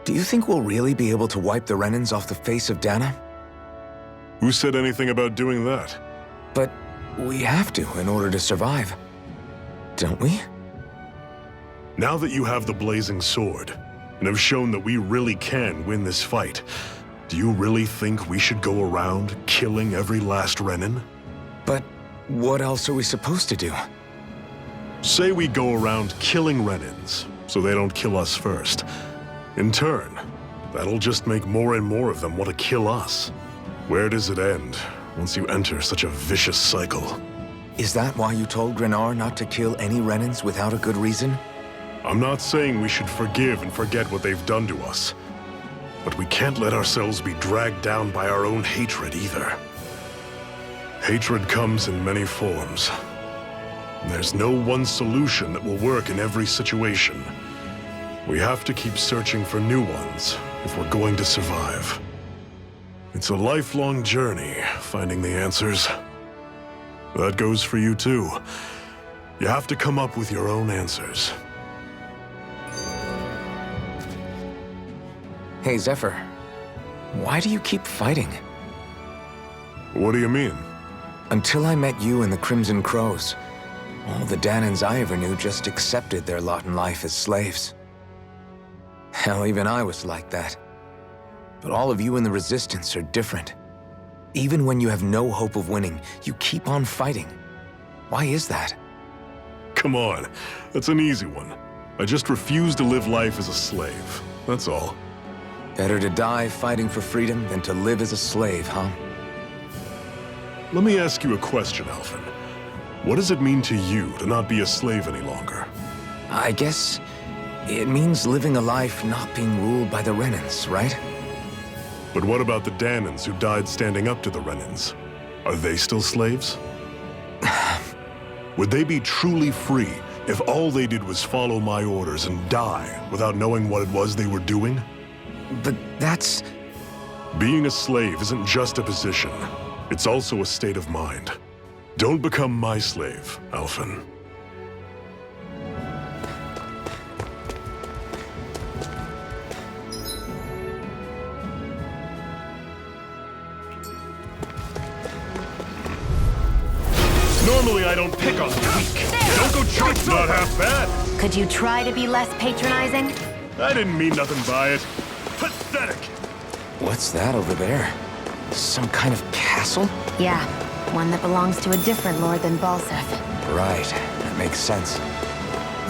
Do you think we'll really be able to wipe the Renans off the face of Dana? Who said anything about doing that? But we have to in order to survive. Don't we? Now that you have the blazing sword, and have shown that we really can win this fight, do you really think we should go around killing every last Renan? But what else are we supposed to do? Say we go around killing Renans, so they don't kill us first. In turn, that'll just make more and more of them want to kill us. Where does it end, once you enter such a vicious cycle? Is that why you told Grenar not to kill any Renans without a good reason? I'm not saying we should forgive and forget what they've done to us. But we can't let ourselves be dragged down by our own hatred either. Hatred comes in many forms. There's no one solution that will work in every situation. We have to keep searching for new ones if we're going to survive. It's a lifelong journey, finding the answers. That goes for you too. You have to come up with your own answers. Hey, Zephyr. Why do you keep fighting? What do you mean? Until I met you and the Crimson Crows, all the Danans I ever knew just accepted their lot in life as slaves. Hell, even I was like that. But all of you in the Resistance are different. Even when you have no hope of winning, you keep on fighting. Why is that? Come on, that's an easy one. I just refuse to live life as a slave, that's all. Better to die fighting for freedom than to live as a slave, huh? Let me ask you a question, Alphen. What does it mean to you to not be a slave any longer? I guess it means living a life not being ruled by the Renans, right? But what about the Danans who died standing up to the Renans? Are they still slaves? Would they be truly free if all they did was follow my orders and die without knowing what it was they were doing? But that's... Being a slave isn't just a position. It's also a state of mind. Don't become my slave, Alphen. Normally I don't pick on the weak. Don't go choke. Not half bad. Could you try to be less patronizing? I didn't mean nothing by it. Pathetic. What's that over there? Some kind of castle? Yeah, one that belongs to a different lord than Balseth. Right, that makes sense.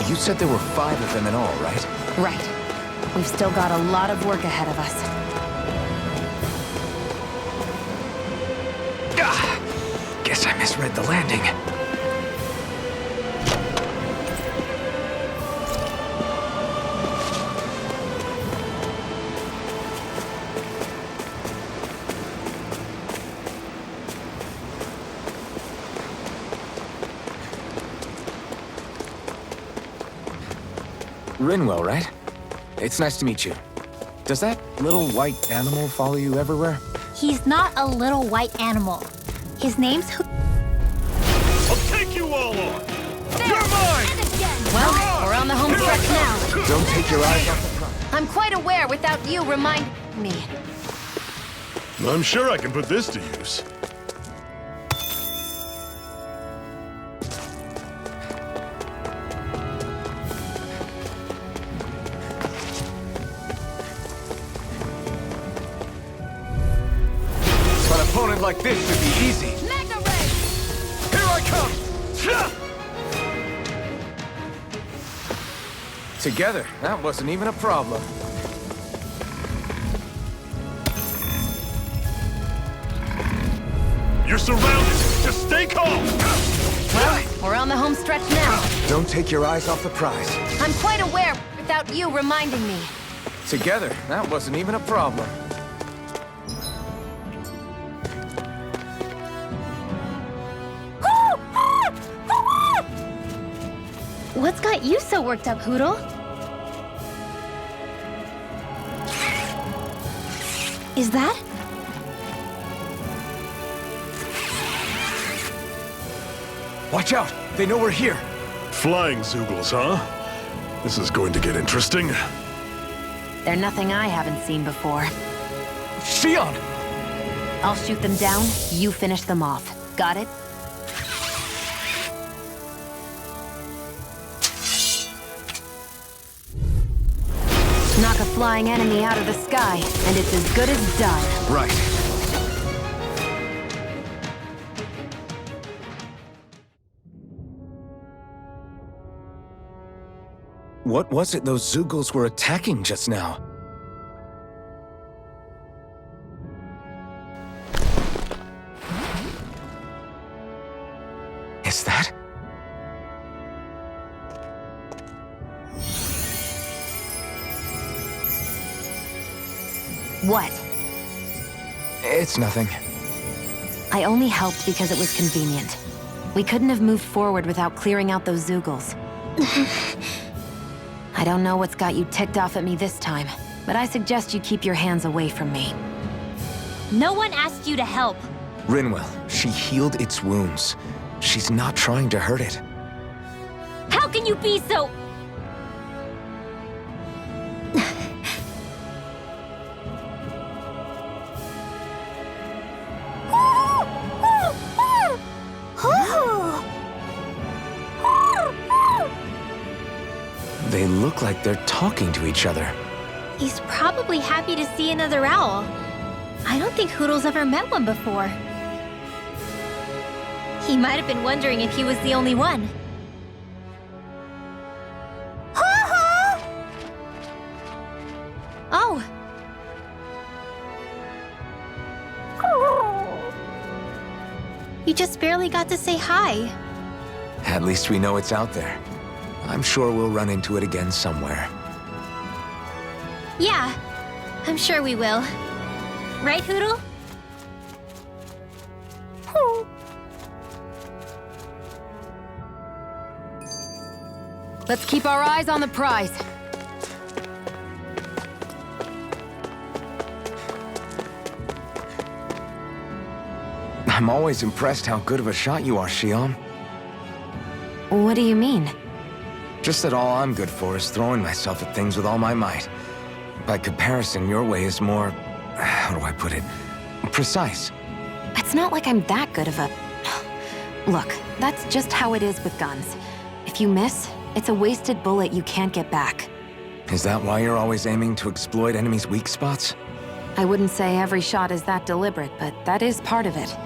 You said there were 5 of them in all, right? Right. We've still got a lot of work ahead of us. Guess I misread the landing. Rinwell, right? It's nice to meet you. Does that little white animal follow you everywhere? He's not a little white animal. His name's I'll take you all on! You're mine! And again. Well, we're on the home stretch now. Don't take your eyes off the prize. I'm quite aware without you remind me. I'm sure I can put this to use. An opponent like this should be easy. Mega Ray! Here I come! Together, that wasn't even a problem. You're surrounded! Just stay calm! Well, we're on the home stretch now. Don't take your eyes off the prize. I'm quite aware without you reminding me. Together, that wasn't even a problem. What's got you so worked up, Hootle? Is that? Watch out! They know we're here! Flying Zoogles, huh? This is going to get interesting. They're nothing I haven't seen before. Shion! I'll shoot them down, you finish them off. Got it? Knock a flying enemy out of the sky, and it's as good as done. Right. What was it those Zoogles were attacking just now? Is that? What? It's nothing. I only helped because it was convenient. We couldn't have moved forward without clearing out those Zoogles. I don't know what's got you ticked off at me this time, but I suggest you keep your hands away from me. No one asked you to help. Rinwell, she healed its wounds. She's not trying to hurt it. How can you be so... They look like they're talking to each other. He's probably happy to see another owl. I don't think Hoodle's ever met one before. He might have been wondering if he was the only one. Oh. You just barely got to say hi. At least we know it's out there. I'm sure we'll run into it again somewhere. Yeah, I'm sure we will. Right, Hoodle? Let's keep our eyes on the prize. I'm always impressed how good of a shot you are, Shion. What do you mean? Just that all I'm good for is throwing myself at things with all my might. By comparison, your way is more... how do I put it? Precise. It's not like I'm that good of a... Look, that's just how it is with guns. If you miss, it's a wasted bullet you can't get back. Is that why you're always aiming to exploit enemies' weak spots? I wouldn't say every shot is that deliberate, but that is part of it.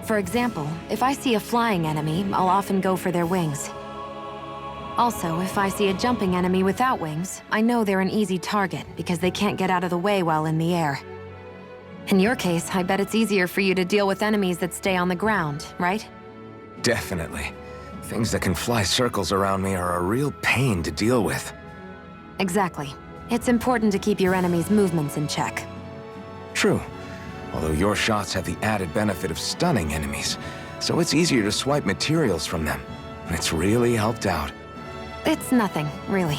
For example, if I see a flying enemy, I'll often go for their wings. Also, if I see a jumping enemy without wings, I know they're an easy target because they can't get out of the way while in the air. In your case, I bet it's easier for you to deal with enemies that stay on the ground, right? Definitely. Things that can fly circles around me are a real pain to deal with. Exactly. It's important to keep your enemy's movements in check. True. Although your shots have the added benefit of stunning enemies, so it's easier to swipe materials from them. It's really helped out. It's nothing, really.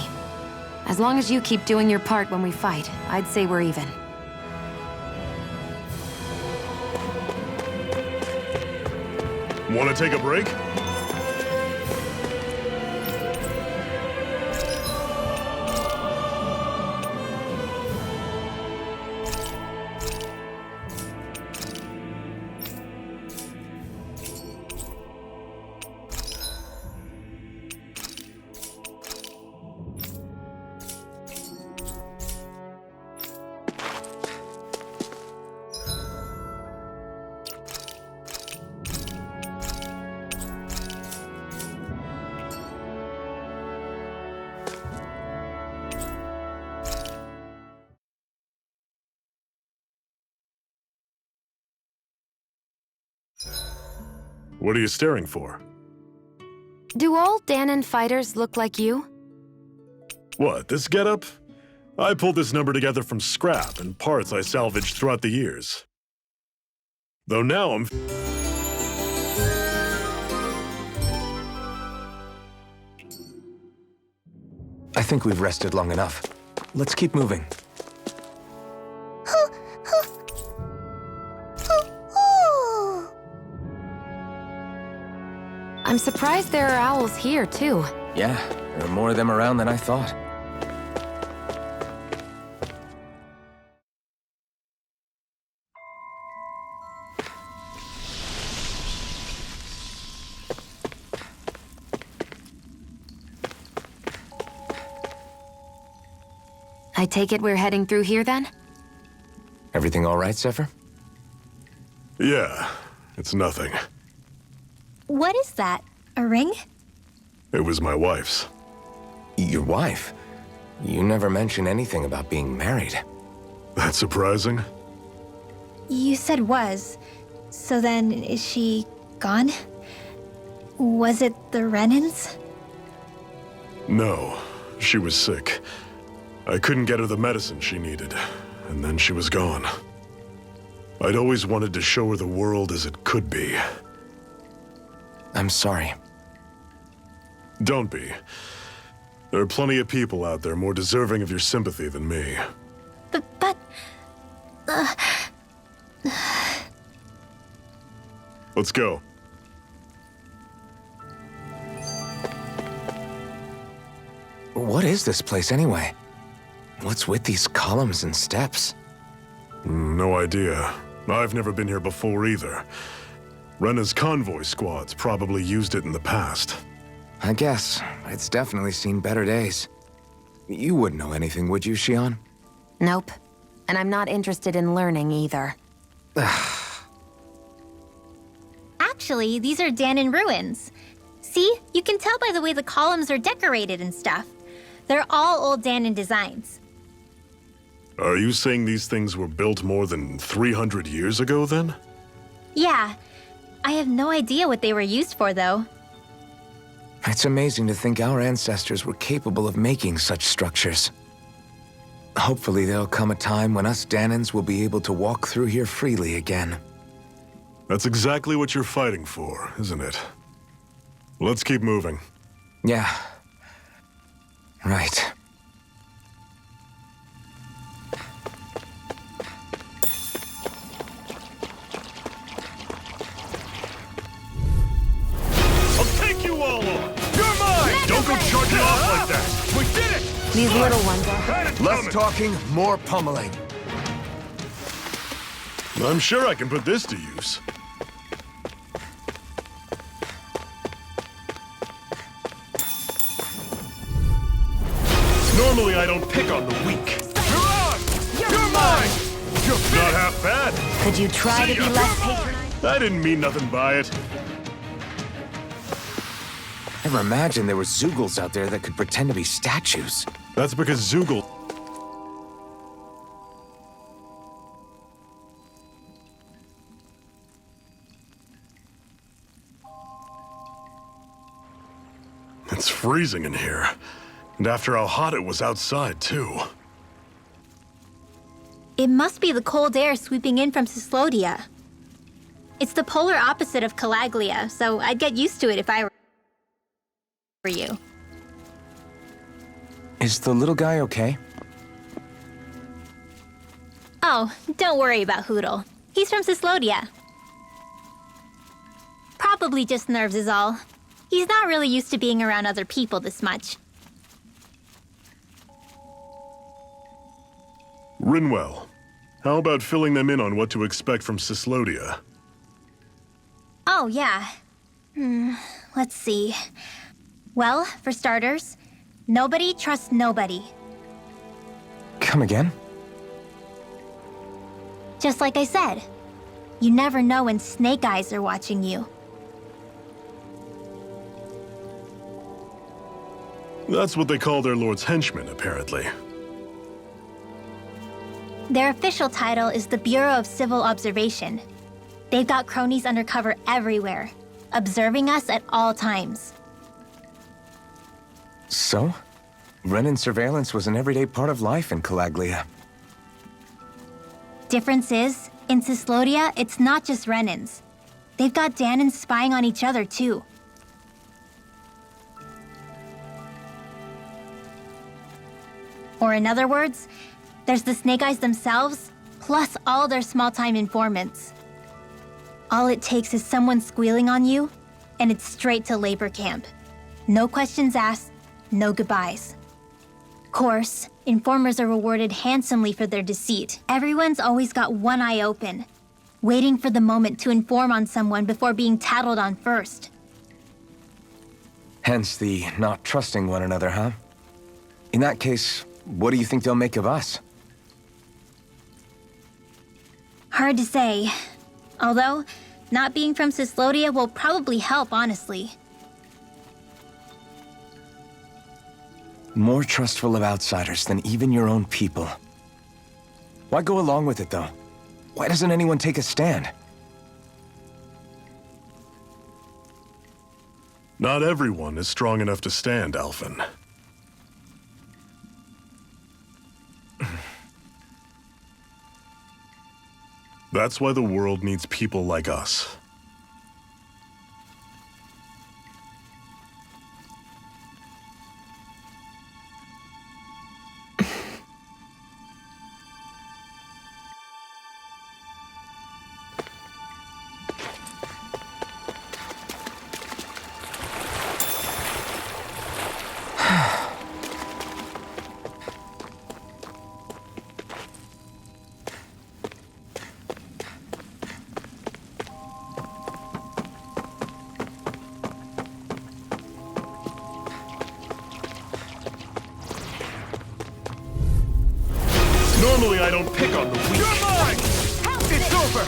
As long as you keep doing your part when we fight, I'd say we're even. Want to take a break? What are you staring for? Do all Danon fighters look like you? What, this getup? I pulled this number together from scrap and parts I salvaged throughout the years. Though now I'm... I think we've rested long enough. Let's keep moving. I'm surprised there are owls here, too. Yeah, there are more of them around than I thought. I take it we're heading through here, then? Everything all right, Zephyr? Yeah, it's nothing. What is that? A ring? It was my wife's. Your wife? You never mentioned anything about being married. That's surprising? You said was. So then, is she gone? Was it the Renans? No, she was sick. I couldn't get her the medicine she needed, and then she was gone. I'd always wanted to show her the world as it could be. I'm sorry. Don't be. There are plenty of people out there more deserving of your sympathy than me. But... Let's go. What is this place, anyway? What's with these columns and steps? No idea. I've never been here before either. Rena's convoy squads probably used it in the past. I guess. It's definitely seen better days. You wouldn't know anything, would you, Xion? Nope. And I'm not interested in learning either. Actually, these are Danan ruins. See? You can tell by the way the columns are decorated and stuff. They're all old Danan designs. Are you saying these things were built more than 300 years ago, then? Yeah. I have no idea what they were used for, though. It's amazing to think our ancestors were capable of making such structures. Hopefully there'll come a time when us Danans will be able to walk through here freely again. That's exactly what you're fighting for, isn't it? Let's keep moving. Yeah. Right. I'll take you all on! You're mine! Don't go charging off like that! We did it! These little ones are... Less talking, more pummeling. I'm sure I can put this to use. Normally I don't pick on the weak. You're on! You're mine! You're not half bad. Could you try to be less patronizing? I didn't mean nothing by it. Never imagined there were Zeugles out there that could pretend to be statues. That's because Zeugl... It's freezing in here. And after how hot it was outside, too. It must be the cold air sweeping in from Cislodia. It's the polar opposite of Calaglia, so I'd get used to it if I were you. Is the little guy okay? Oh, don't worry about Hootle. He's from Cislodia. Probably just nerves is all. He's not really used to being around other people this much. Rinwell, how about filling them in on what to expect from Cislodia? Oh, yeah. Let's see. Well, for starters, nobody trusts nobody. Come again? Just like I said, you never know when snake eyes are watching you. That's what they call their lord's henchmen, apparently. Their official title is the Bureau of Civil Observation. They've got cronies undercover everywhere, observing us at all times. So? Renan surveillance was an everyday part of life in Calaglia. Difference is, in Cislodia, it's not just Renans. They've got Danans spying on each other, too. Or in other words, there's the Snake Eyes themselves, plus all their small-time informants. All it takes is someone squealing on you, and it's straight to labor camp. No questions asked, no goodbyes. Of course, informers are rewarded handsomely for their deceit. Everyone's always got one eye open, waiting for the moment to inform on someone before being tattled on first. Hence the not trusting one another, huh? In that case, what do you think they'll make of us? Hard to say. Although, not being from Cyslodia will probably help, honestly. More trustful of outsiders than even your own people. Why go along with it, though? Why doesn't anyone take a stand? Not everyone is strong enough to stand, Alphen. That's why the world needs people like us. Normally I don't pick on the weak. You're mine! It's over!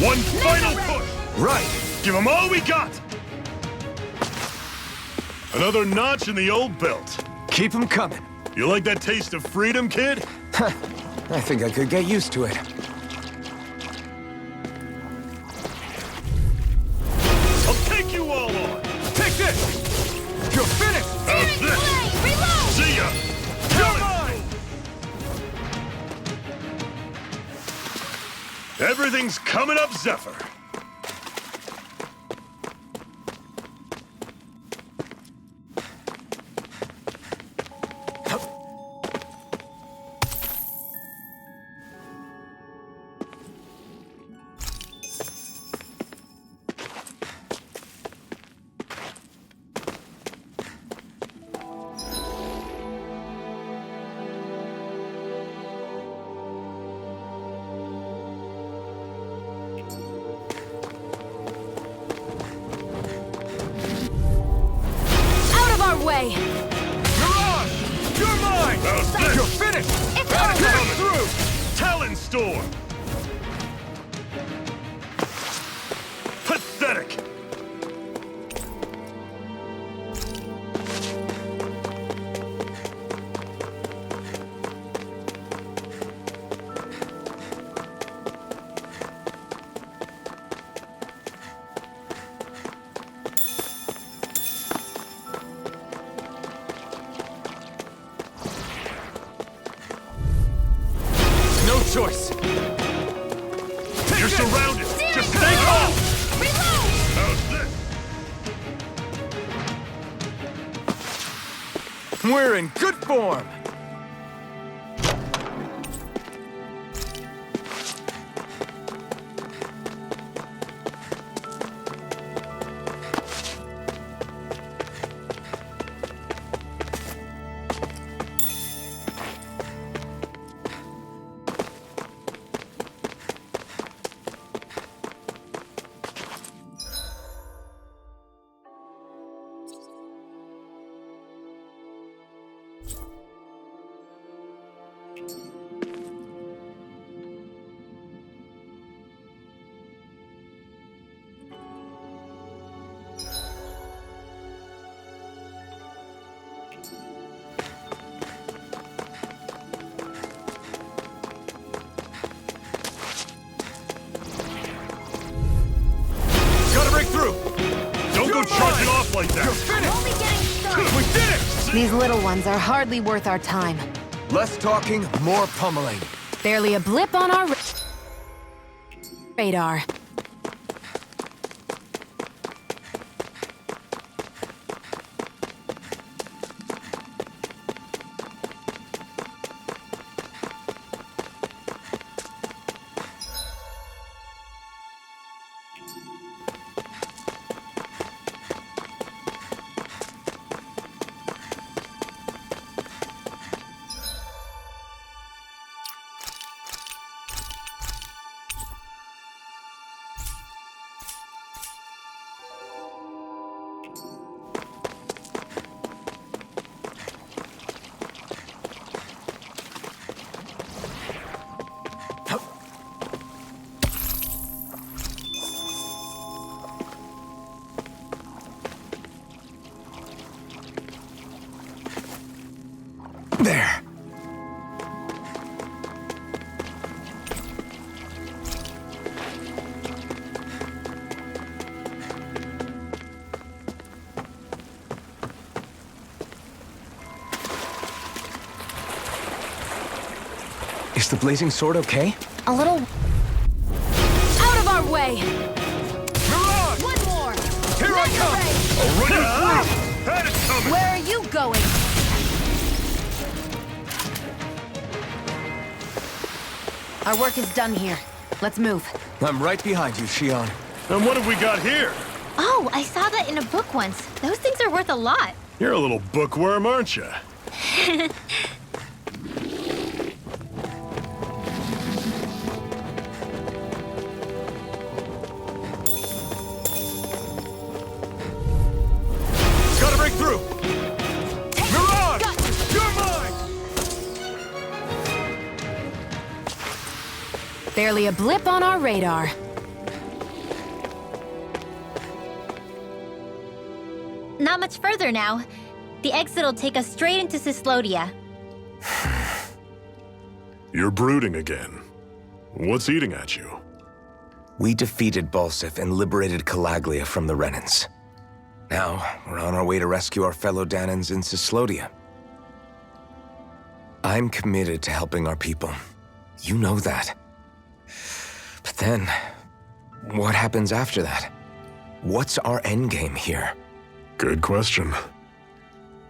One final push! Right! Give them all we got! Another notch in the old belt. Keep them coming. You like that taste of freedom, kid? I think I could get used to it. I'll take you all on! Take this! You're finished! How's this? Reload! See ya! You're mine! Everything's coming up, Zephyr. Way. Mirage! You're mine! How's this? You're finished! It's Coming over! through! Talon Storm! Pathetic! No choice! You're surrounded! Just stay calm! Reload! How's this? We're in good form! Charging off like that! You're finished! Only getting started. We did it! These little ones are hardly worth our time. Less talking, more pummeling. Barely a blip on our radar. There. Is the blazing sword okay? A little... Out of our way! Mirage! One more! Here I come! Already through! Had it coming! Where are you going? Our work is done here. Let's move. I'm right behind you, Shion. And what have we got here? Oh, I saw that in a book once. Those things are worth a lot. You're a little bookworm, aren't you? Gotta break through! Mirage! You're mine! Barely a blip on our radar. Not much further now. The exit'll take us straight into Cyslodia. You're brooding again. What's eating at you? We defeated Balsif and liberated Calaglia from the Renans. Now, we're on our way to rescue our fellow Danans in Cyslodia. I'm committed to helping our people. You know that. But then, what happens after that? What's our endgame here? Good question.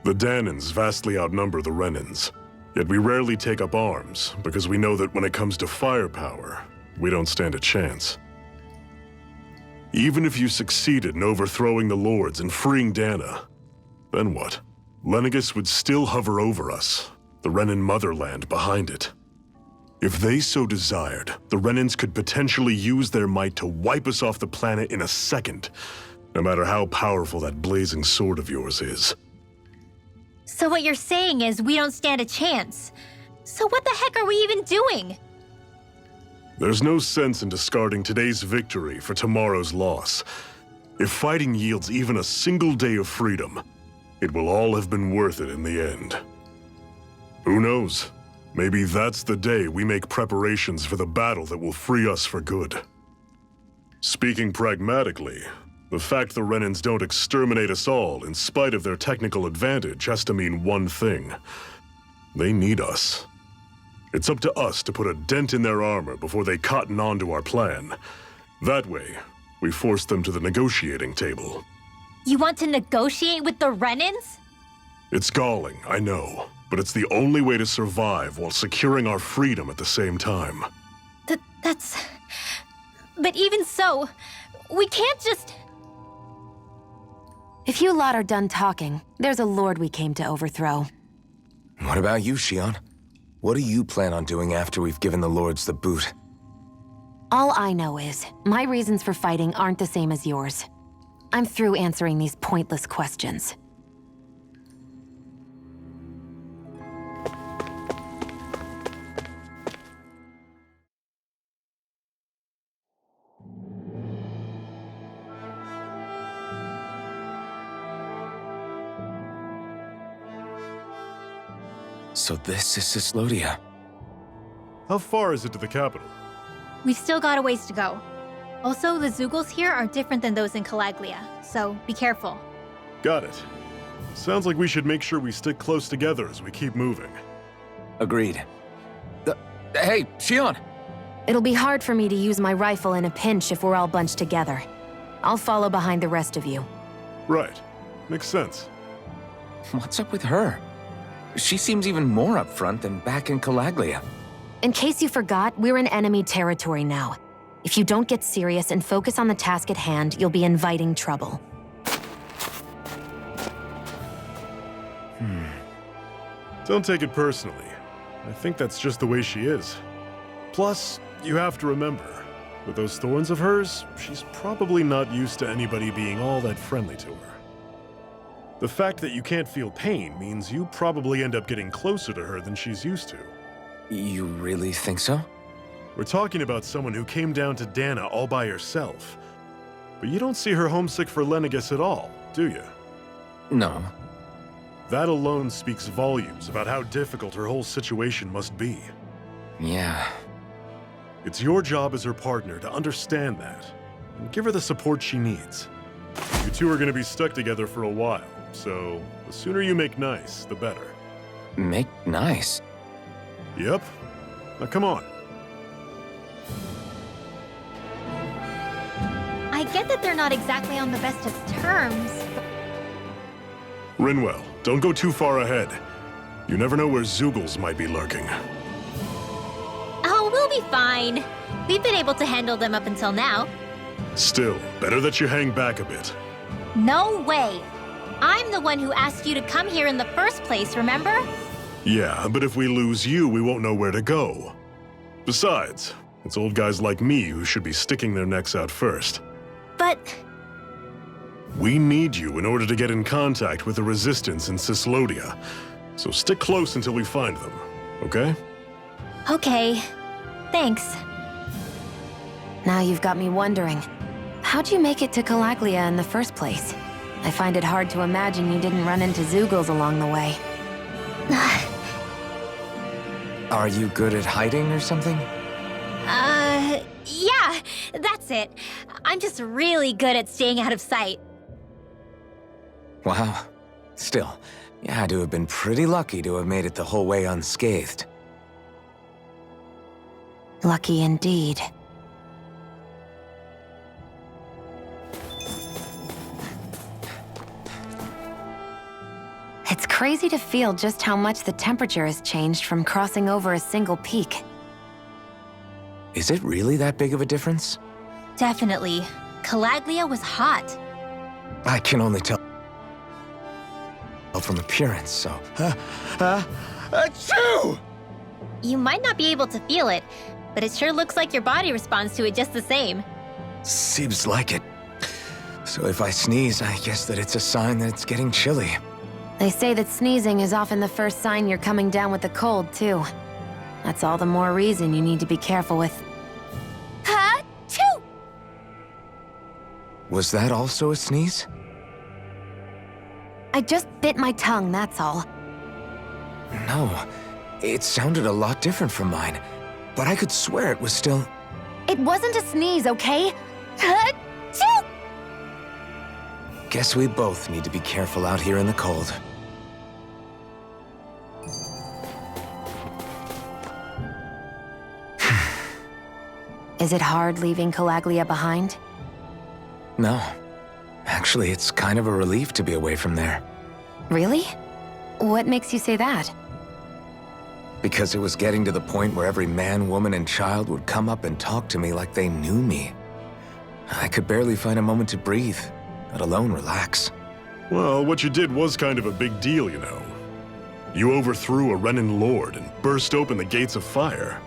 The Danans vastly outnumber the Renans, yet we rarely take up arms because we know that when it comes to firepower, we don't stand a chance. Even if you succeeded in overthrowing the Lords and freeing Dana, then what? Lenegis would still hover over us, the Renan motherland behind it. If they so desired, the Renans could potentially use their might to wipe us off the planet in a second, no matter how powerful that blazing sword of yours is. So what you're saying is we don't stand a chance. So what the heck are we even doing? There's no sense in discarding today's victory for tomorrow's loss. If fighting yields even a single day of freedom, it will all have been worth it in the end. Who knows? Maybe that's the day we make preparations for the battle that will free us for good. Speaking pragmatically, the fact the Renans don't exterminate us all in spite of their technical advantage has to mean one thing. They need us. It's up to us to put a dent in their armor before they cotton on to our plan. That way, we force them to the negotiating table. You want to negotiate with the Renans? It's galling, I know, but it's the only way to survive while securing our freedom at the same time. That's... But even so, we can't just... If you lot are done talking, there's a lord we came to overthrow. What about you, Shion? What do you plan on doing after we've given the Lords the boot? All I know is, my reasons for fighting aren't the same as yours. I'm through answering these pointless questions. So this is Cyslodia. How far is it to the capital? We've still got a ways to go. Also, the Zeugles here are different than those in Calaglia, so be careful. Got it. Sounds like we should make sure we stick close together as we keep moving. Agreed. Hey, Shion! It'll be hard for me to use my rifle in a pinch if we're all bunched together. I'll follow behind the rest of you. Right. Makes sense. What's up with her? She seems even more upfront than back in Calaglia. In case you forgot, we're in enemy territory now. If you don't get serious and focus on the task at hand, you'll be inviting trouble. Don't take it personally. I think that's just the way she is. Plus, you have to remember, with those thorns of hers, she's probably not used to anybody being all that friendly to her. The fact that you can't feel pain means you probably end up getting closer to her than she's used to. You really think so? We're talking about someone who came down to Dana all by herself. But you don't see her homesick for Lenegis at all, do you? No. That alone speaks volumes about how difficult her whole situation must be. Yeah. It's your job as her partner to understand that and give her the support she needs. You two are going to be stuck together for a while, so the sooner you make nice, the better. Make nice? Yep. Now come on. I get that they're not exactly on the best of terms. Rinwell, don't go too far ahead. You never know where Zoogles might be lurking. Oh, we'll be fine. We've been able to handle them up until now. Still, better that you hang back a bit. No way. I'm the one who asked you to come here in the first place, remember? Yeah, but if we lose you, we won't know where to go. Besides, it's old guys like me who should be sticking their necks out first. But We need you in order to get in contact with the Resistance in Cislodia. So stick close until we find them, okay? okay, thanks. Now you've got me wondering. How'd you make it to Calaglia in the first place? I find it hard to imagine you didn't run into Zoogles along the way. Are you good at hiding or something? Yeah, that's it. I'm just really good at staying out of sight. Wow. Still, you had to have been pretty lucky to have made it the whole way unscathed. Lucky indeed. It's crazy to feel just how much the temperature has changed from crossing over a single peak. Is it really that big of a difference? Definitely. Calaglia was hot. I can only tell from appearance, so... Achoo! You might not be able to feel it, but it sure looks like your body responds to it just the same. Seems like it. So if I sneeze, I guess that it's a sign that it's getting chilly. They say that sneezing is often the first sign you're coming down with the cold, too. That's all the more reason you need to be careful with. Ha-choo! Was that also a sneeze? I just bit my tongue, that's all. No. It sounded a lot different from mine. But I could swear it was still... It wasn't a sneeze, okay? Ha-choo! Guess we both need to be careful out here in the cold. Is it hard leaving Calaglia behind? No. Actually, it's kind of a relief to be away from there. Really? What makes you say that? Because it was getting to the point where every man, woman, and child would come up and talk to me like they knew me. I could barely find a moment to breathe, let alone relax. Well, what you did was kind of a big deal, you know. You overthrew a Renan lord and burst open the gates of fire.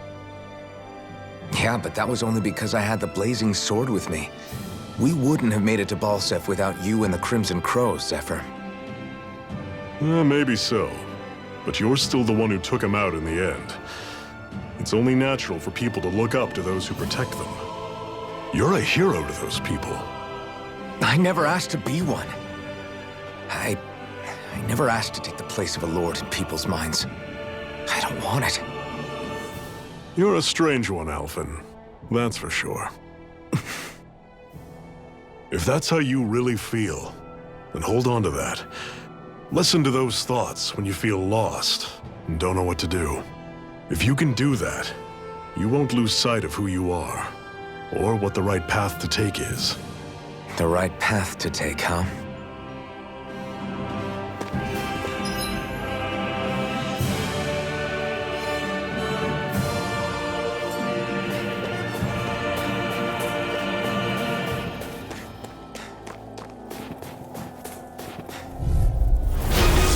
Yeah, but that was only because I had the blazing sword with me. We wouldn't have made it to Balsef without you and the Crimson Crows, Zephyr. Maybe so. But you're still the one who took him out in the end. It's only natural for people to look up to those who protect them. You're a hero to those people. I never asked to be one. I never asked to take the place of a lord in people's minds. I don't want it. You're a strange one, Alphen. That's for sure. If that's how you really feel, then hold on to that. Listen to those thoughts when you feel lost and don't know what to do. If you can do that, you won't lose sight of who you are, or what the right path to take is. The right path to take, huh?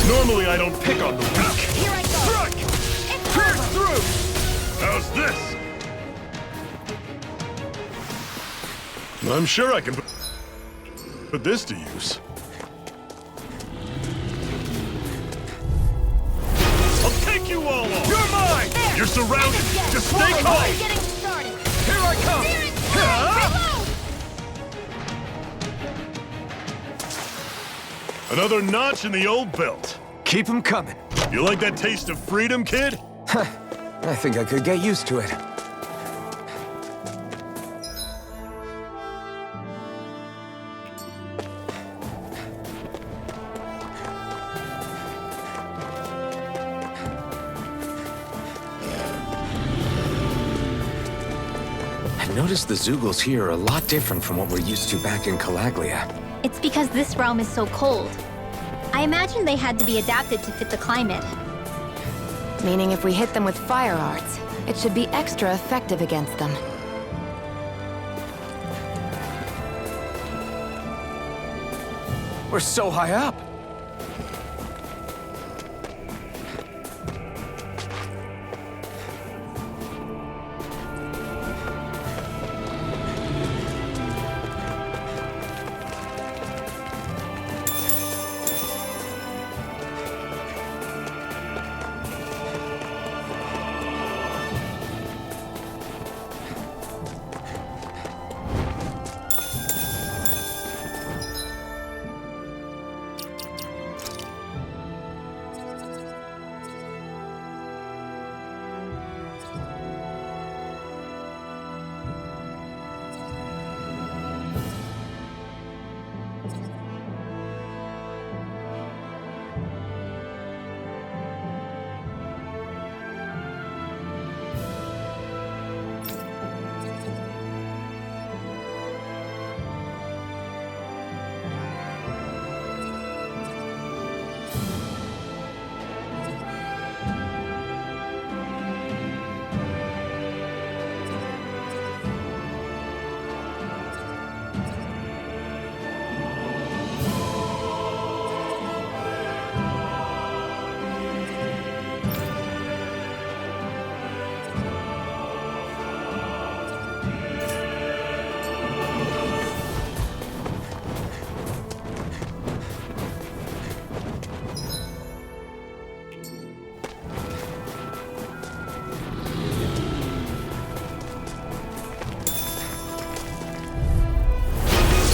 Normally I don't pick on the weak. Here I go. Strike! Pierce through! How's this? I'm sure I can put this to use. I'll take you all on! You're mine! There. You're surrounded! Just stay We're calm! getting started. Here I come! Reload! Another notch in the old belt. Keep 'em coming. You like that taste of freedom, kid? I think I could get used to it. I've noticed the Zoogles here are a lot different from what we're used to back in Calaglia. It's because this realm is so cold. I imagine they had to be adapted to fit the climate. Meaning if we hit them with fire arts, it should be extra effective against them. We're so high up.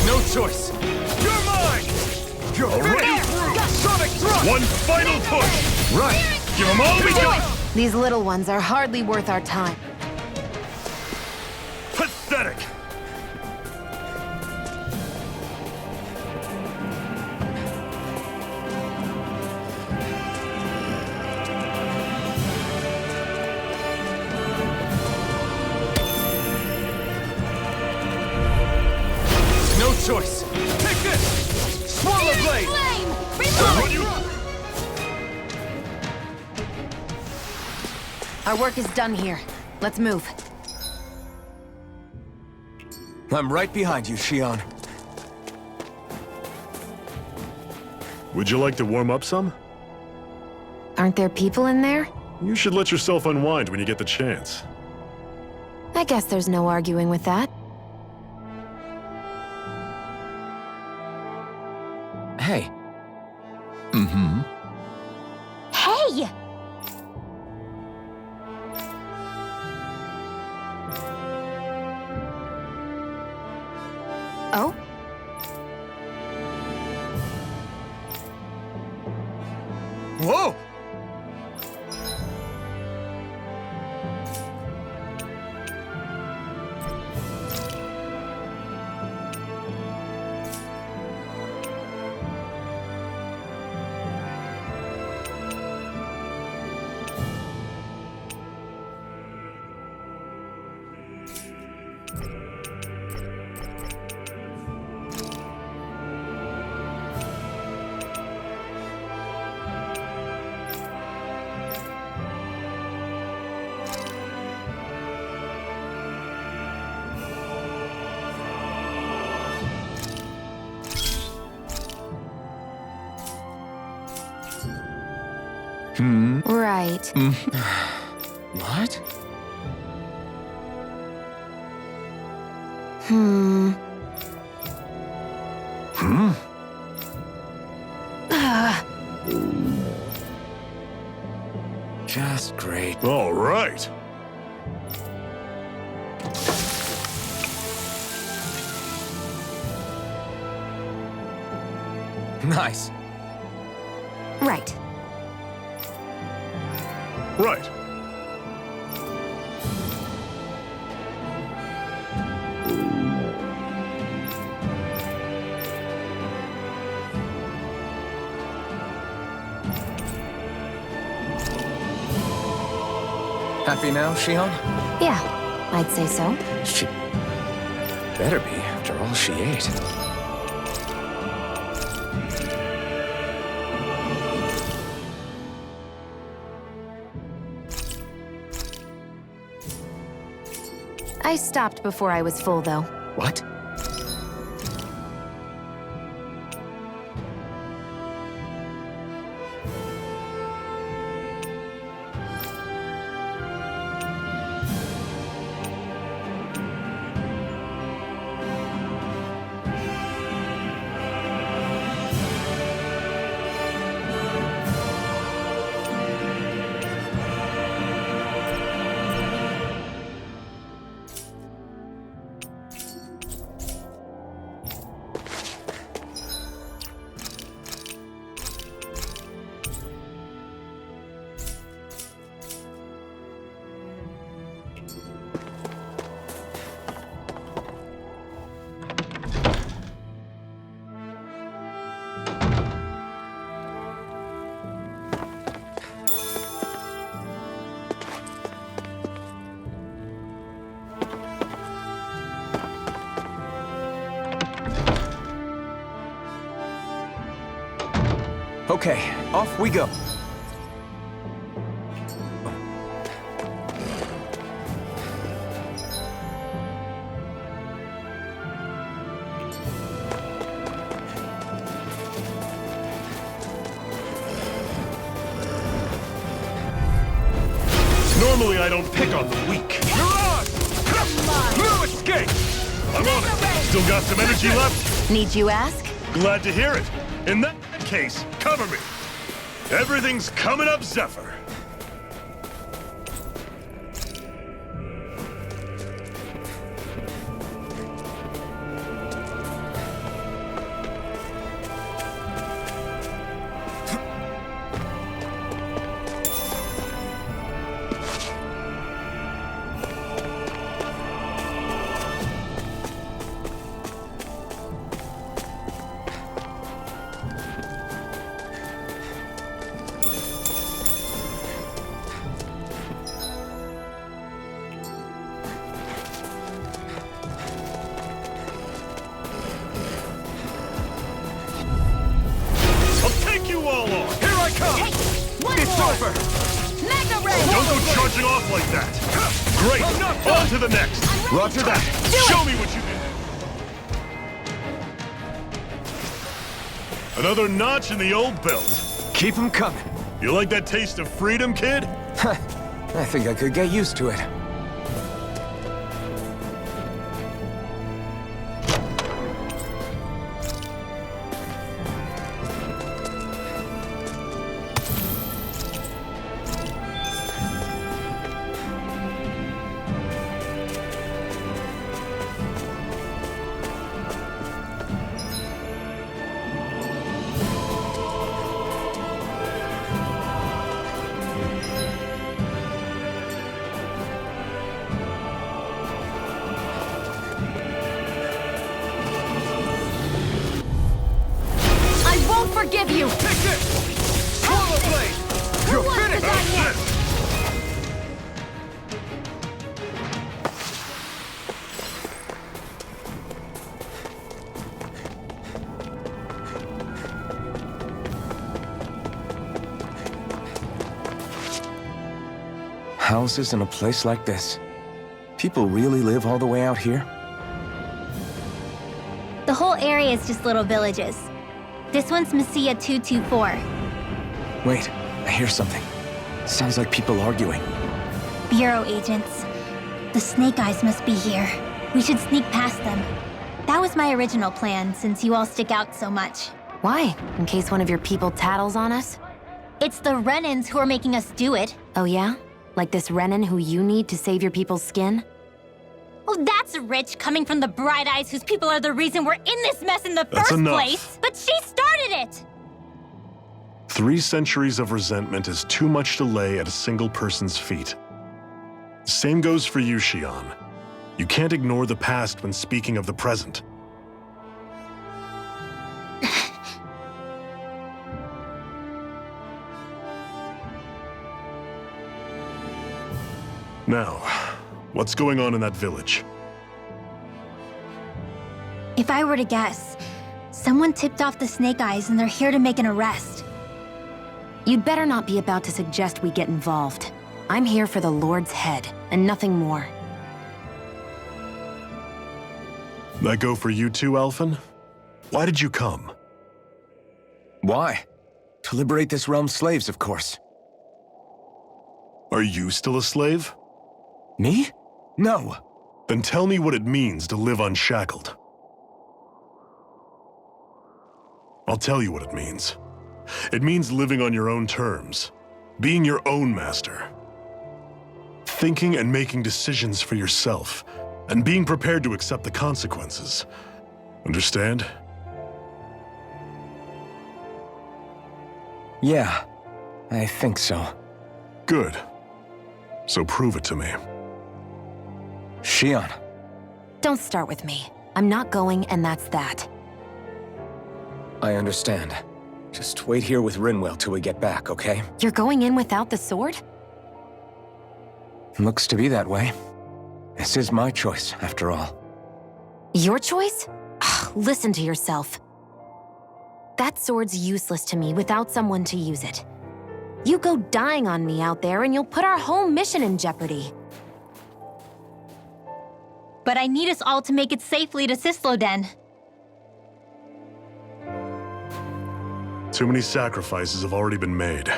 No choice. You're mine! You're already through! Sonic thrust! One final push! Right! Give them all we got! These little ones are hardly worth our time. Pathetic! No choice. Take this! Swallow blade! Run you! Our work is done here. Let's move. I'm right behind you, Shion. Would you like to warm up some? Aren't there people in there? You should let yourself unwind when you get the chance. I guess there's no arguing with that. Hey. Hey! Oh? Whoa! Right. What? Hmm. Just great. All right. Nice. Right. Right. Happy now, Shion? Yeah, I'd say so. She better be, after all she ate. I stopped before I was full, though. What? Okay, off we go. Normally I don't pick on the weak. You're on! No escape! I'm on it. Still got some energy left? Need you ask? Glad to hear it. In that case, cover me. Everything's coming up, Zephyr. Don't go charging off like that! Great! On to the next! Roger that! Show me what you did! Another notch in the old belt. Keep them coming. You like that taste of freedom, kid? I think I could get used to it. Forgive you! Take this! Swallow blade! You're finished! Houses in a place like this? People really live all the way out here? The whole area is just little villages. This one's Messiah 224. Wait, I hear something. Sounds like people arguing. Bureau agents. The Snake Eyes must be here. We should sneak past them. That was my original plan, since you all stick out so much. Why? In case one of your people tattles on us? It's the Renans who are making us do it. Oh yeah? Like this Renan who you need to save your people's skin? Oh, that's rich, coming from the Bright Eyes whose people are the reason we're in this mess in the That's first enough. place. But she started it! 3 centuries of resentment is too much to lay at a single person's feet. Same goes for you, Xian. You can't ignore the past when speaking of the present. Now, what's going on in that village? If I were to guess, someone tipped off the Snake Eyes and they're here to make an arrest. You'd better not be about to suggest we get involved. I'm here for the Lord's head, and nothing more. That go for you too, Alphen? Why did you come? Why? To liberate this realm's slaves, of course. Are you still a slave? Me? No. Then tell me what it means to live unshackled. I'll tell you what it means. It means living on your own terms, being your own master, thinking and making decisions for yourself, and being prepared to accept the consequences. Understand? Yeah, I think so. Good. So prove it to me. Xian. Don't start with me. I'm not going, and that's that. I understand. Just wait here with Rinwell till we get back, okay? You're going in without the sword? Looks to be that way. This is my choice, after all. Your choice? Listen to yourself. That sword's useless to me without someone to use it. You go dying on me out there and you'll put our whole mission in jeopardy. But I need us all to make it safely to Sisloden. Too many sacrifices have already been made.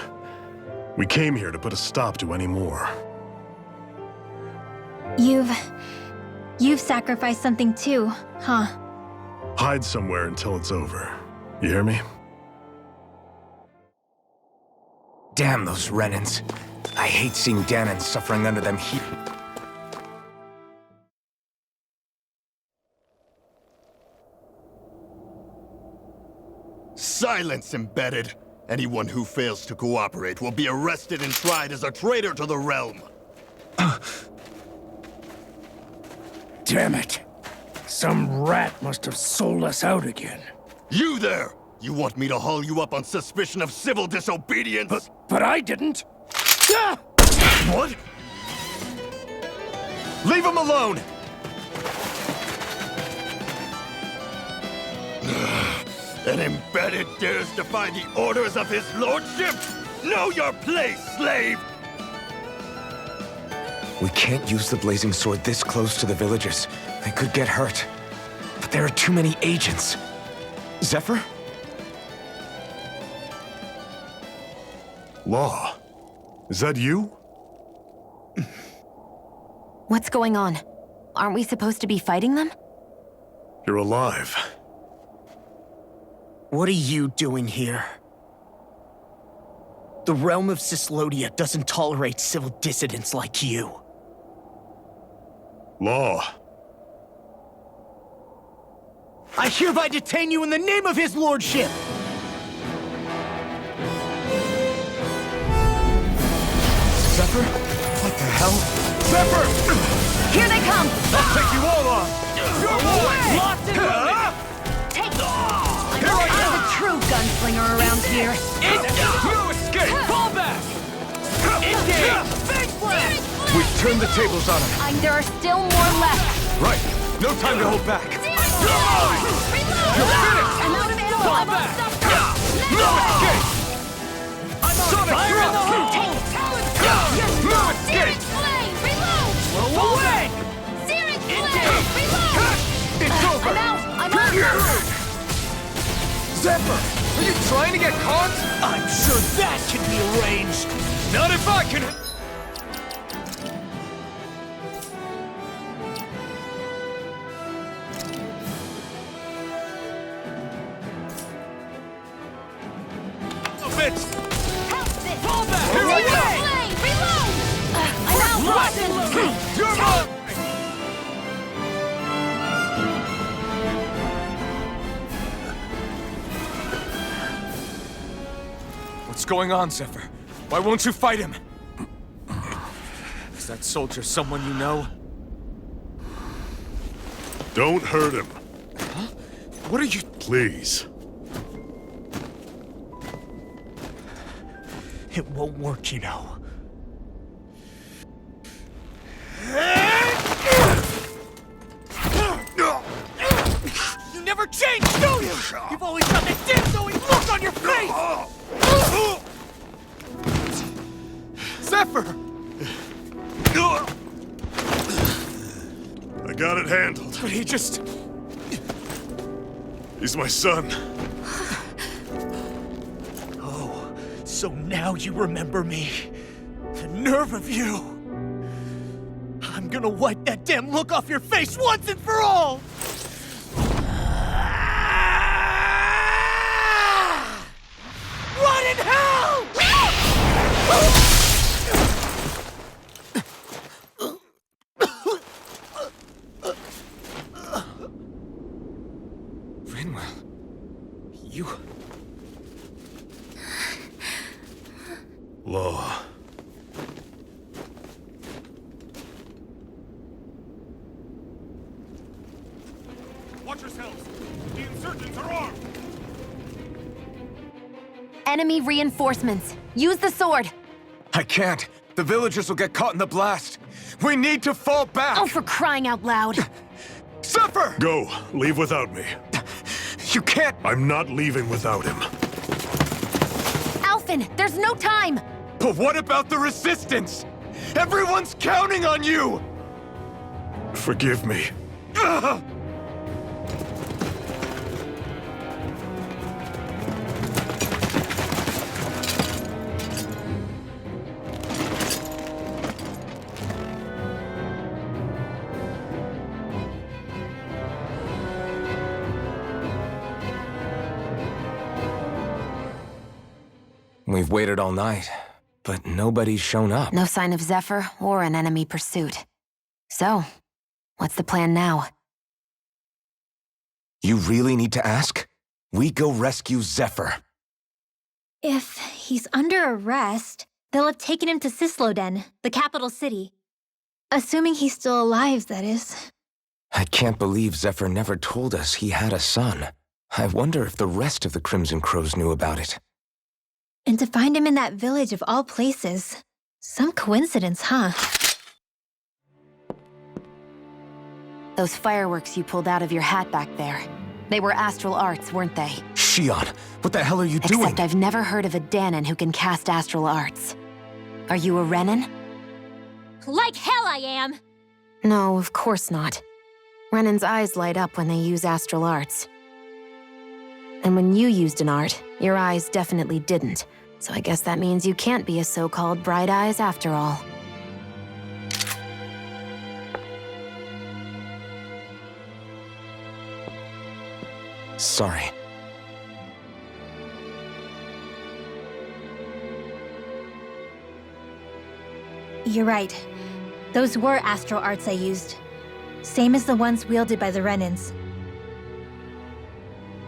We came here to put a stop to any more. You've sacrificed something too, huh? Hide somewhere until it's over. You hear me? Damn those Renans. I hate seeing Danon suffering under them here. Silence, embedded! Anyone who fails to cooperate will be arrested and tried as a traitor to the realm. Damn it. Some rat must have sold us out again. You there! You want me to haul you up on suspicion of civil disobedience? But I didn't. What? Leave him alone! An embedded dares defy the orders of his lordship? Know your place, slave! We can't use the blazing sword this close to the villagers. They could get hurt. But there are too many agents. Zephyr? Law. Is that you? What's going on? Aren't we supposed to be fighting them? You're alive. What are you doing here? The realm of Sislodia doesn't tolerate civil dissidents like you. Law. I hereby detain you in the name of his lordship! Zephyr? What the hell? Zephyr! Here they come! I'll take you all on! You're away! Locked and loaded! Take it! I'm the true gunslinger around here. You escape! Fall back! Engage! Big blast! We've turned the tables on them. There are still more left. Right. No time to hold back. Reload! I'm out of ammo. Fall I'm back! stuff. No escape! Sonic, Fire in the hole! Take it! No escape! Flame! Reload! Slow away! Searing flame! Reload! It's over. I'm out! Zephyr, are you trying to get caught? I'm sure that can be arranged! Not if I can. Fall back! Here I go! Reload! I'm out, Lawson! You're mine. going on, Zephyr? Why won't you fight him? Is that soldier someone you know? Don't hurt him, Huh? What are you... please. It won't work, you know. You never change, do you? You've always got that damn knowing look on your face! Zephyr! I got it handled. But he just... He's my son. Oh, so now you remember me. The nerve of you! I'm gonna wipe that damn look off your face once and for all! Rot in hell! Rinwell... You... Law. Watch yourselves! The insurgents are armed! Enemy reinforcements. Use the sword. I can't. The villagers will get caught in the blast. We need to fall back! Oh, for crying out loud. Zephyr! Go. Leave without me. You can't... I'm not leaving without him. Alphen, there's no time. But what about the resistance? Everyone's counting on you! Forgive me. Ugh! We've waited all night, but nobody's shown up. No sign of Zephyr or an enemy pursuit. So, what's the plan now? You really need to ask? We go rescue Zephyr. If he's under arrest, they'll have taken him to Cisloden, the capital city. Assuming he's still alive, that is. I can't believe Zephyr never told us he had a son. I wonder if the rest of the Crimson Crows knew about it. And to find him in that village of all places. Some coincidence, huh? Those fireworks you pulled out of your hat back there. They were astral arts, weren't they? Shion, what the hell are you doing? Except I've never heard of a Danon who can cast astral arts. Are you a Renan? Like hell I am! No, of course not. Renan's eyes light up when they use astral arts. And when you used an art, your eyes definitely didn't. So I guess that means you can't be a so-called bright eyes after all. Sorry. You're right. Those were astral arts I used. Same as the ones wielded by the Renans.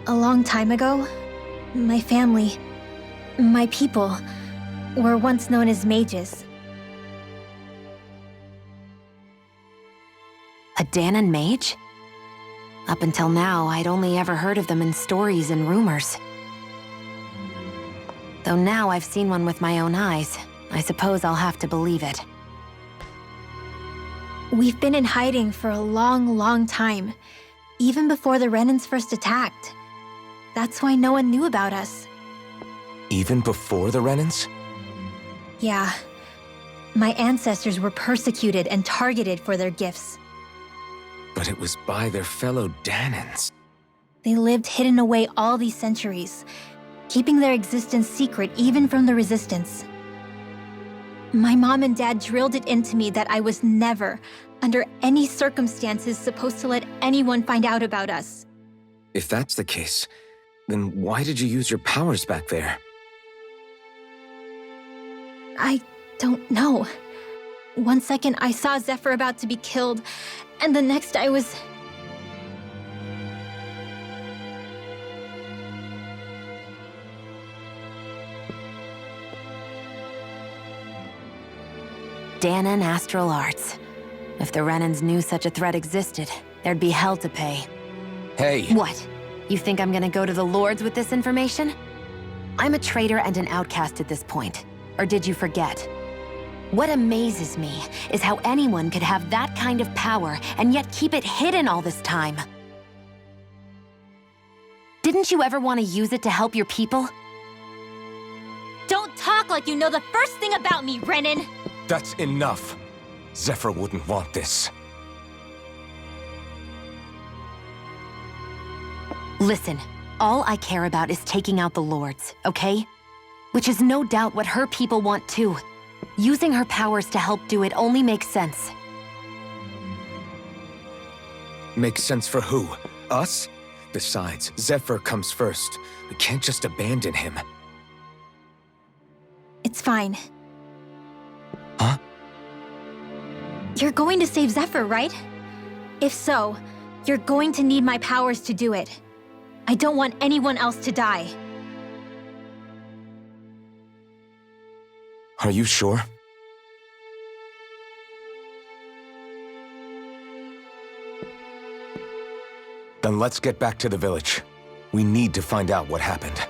A long time ago, my family, my people, were once known as mages. A Danon mage? Up until now, I'd only ever heard of them in stories and rumors. Though now I've seen one with my own eyes, I suppose I'll have to believe it. We've been in hiding for a long, long time, even before the Renans first attacked. That's why no one knew about us. Even before the Renans? Yeah. My ancestors were persecuted and targeted for their gifts. But it was by their fellow Danons. They lived hidden away all these centuries, keeping their existence secret even from the Resistance. My mom and dad drilled it into me that I was never, under any circumstances, supposed to let anyone find out about us. If that's the case, then why did you use your powers back there? I don't know. One second I saw Zephyr about to be killed, and the next I was... Danon Astral Arts. If the Renans knew such a threat existed, there'd be hell to pay. Hey! What? You think I'm gonna go to the Lords with this information? I'm a traitor and an outcast at this point. Or did you forget? What amazes me is how anyone could have that kind of power and yet keep it hidden all this time. Didn't you ever want to use it to help your people? Don't talk like you know the first thing about me, Renan! That's enough. Zephyr wouldn't want this. Listen, all I care about is taking out the Lords, okay? Which is no doubt what her people want too. Using her powers to help do it only makes sense. Makes sense for who? Us? Besides, Zephyr comes first. We can't just abandon him. It's fine. Huh? You're going to save Zephyr, right? If so, you're going to need my powers to do it. I don't want anyone else to die. Are you sure? Then let's get back to the village. We need to find out what happened.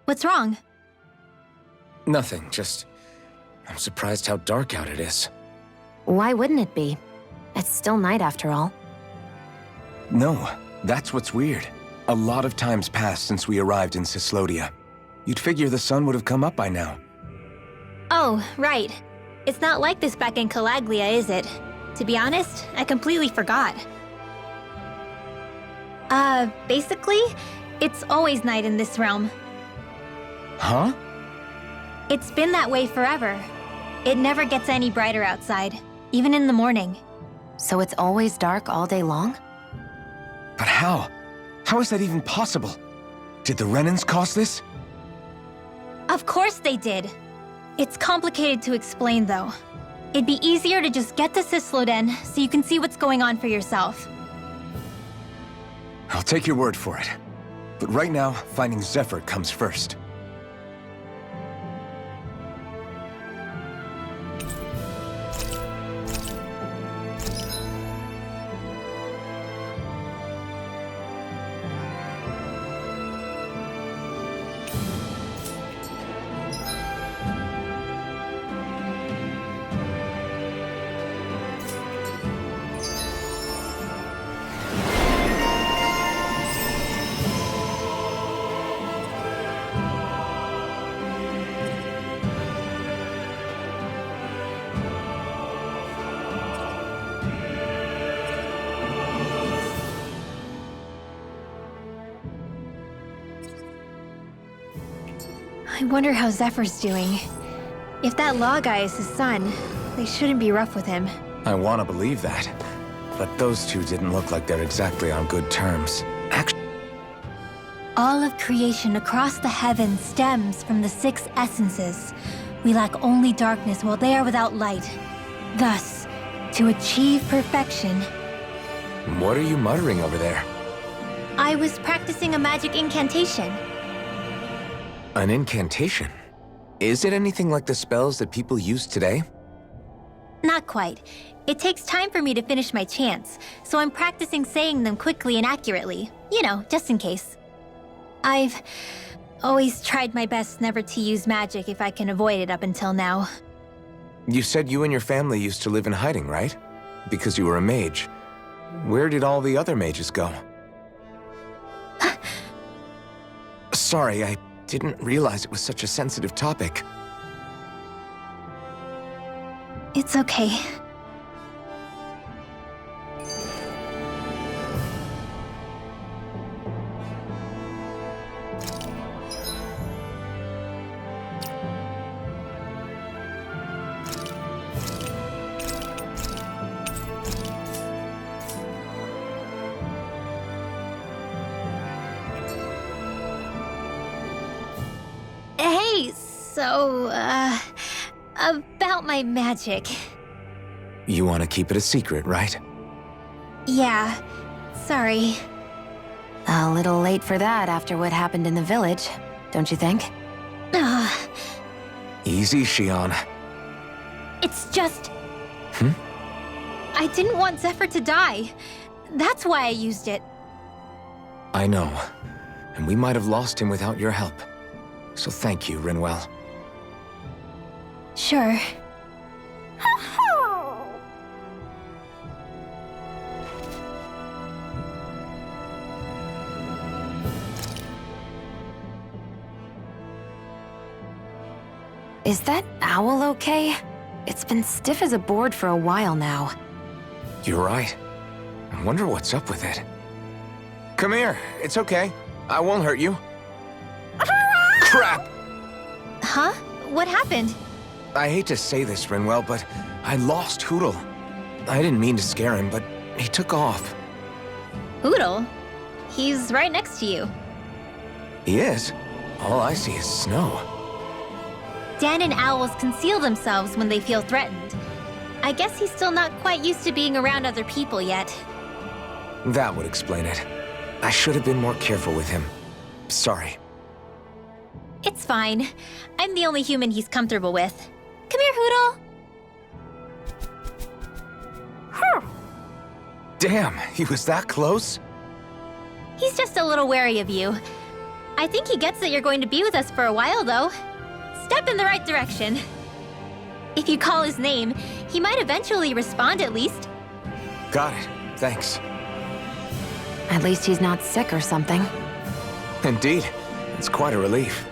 What's wrong? Nothing, just... I'm surprised how dark out it is. Why wouldn't it be? It's still night after all. No, that's what's weird. A lot of time's passed since we arrived in Cyslodia. You'd figure the sun would have come up by now. Oh, right. It's not like this back in Calaglia, is it? To be honest, I completely forgot. Basically, it's always night in this realm. Huh? It's been that way forever. It never gets any brighter outside, even in the morning. So it's always dark all day long? But how? How is that even possible? Did the Renans cause this? Of course they did. It's complicated to explain, though. It'd be easier to just get to Cysloden so you can see what's going on for yourself. I'll take your word for it. But right now, finding Zephyr comes first. I wonder how Zephyr's doing. If that law guy is his son, they shouldn't be rough with him. I want to believe that. But those two didn't look like they're exactly on good terms. Actually, All of creation across the heavens stems from the 6 essences. We lack only darkness while they are without light. Thus, to achieve perfection, what are you muttering over there? I was practicing a magic incantation. An incantation? Is it anything like the spells that people use today? Not quite. It takes time for me to finish my chants, so I'm practicing saying them quickly and accurately. You know, just in case. I've always tried my best never to use magic if I can avoid it up until now. You said you and your family used to live in hiding, right? Because you were a mage. Where did all the other mages go? Sorry, I didn't realize it was such a sensitive topic. It's okay. Hey, so, about my magic. You want to keep it a secret, right? Yeah, sorry. A little late for that after what happened in the village, don't you think? Ugh, Easy, Shion. it's just... I didn't want Zephyr to die. That's why I used it. I know. And we might have lost him without your help. So thank you, Rinwell. Sure. Is that owl okay? It's been stiff as a board for a while now. You're right. I wonder what's up with it. Come here. It's okay. I won't hurt you. Crap! Huh? What happened? I hate to say this, Rinwell, but I lost Hootle. I didn't mean to scare him, but he took off. Oodle? He's right next to you. He is? All I see is snow. Dan and owls conceal themselves when they feel threatened. I guess he's still not quite used to being around other people yet. That would explain it. I should have been more careful with him. Sorry. It's fine. I'm the only human he's comfortable with. Come here, Hootle. Damn, he was that close? He's just a little wary of you. I think he gets that you're going to be with us for a while, though. Step in the right direction. If you call his name, he might eventually respond at least. Got it. Thanks. At least he's not sick or something. Indeed. It's quite a relief.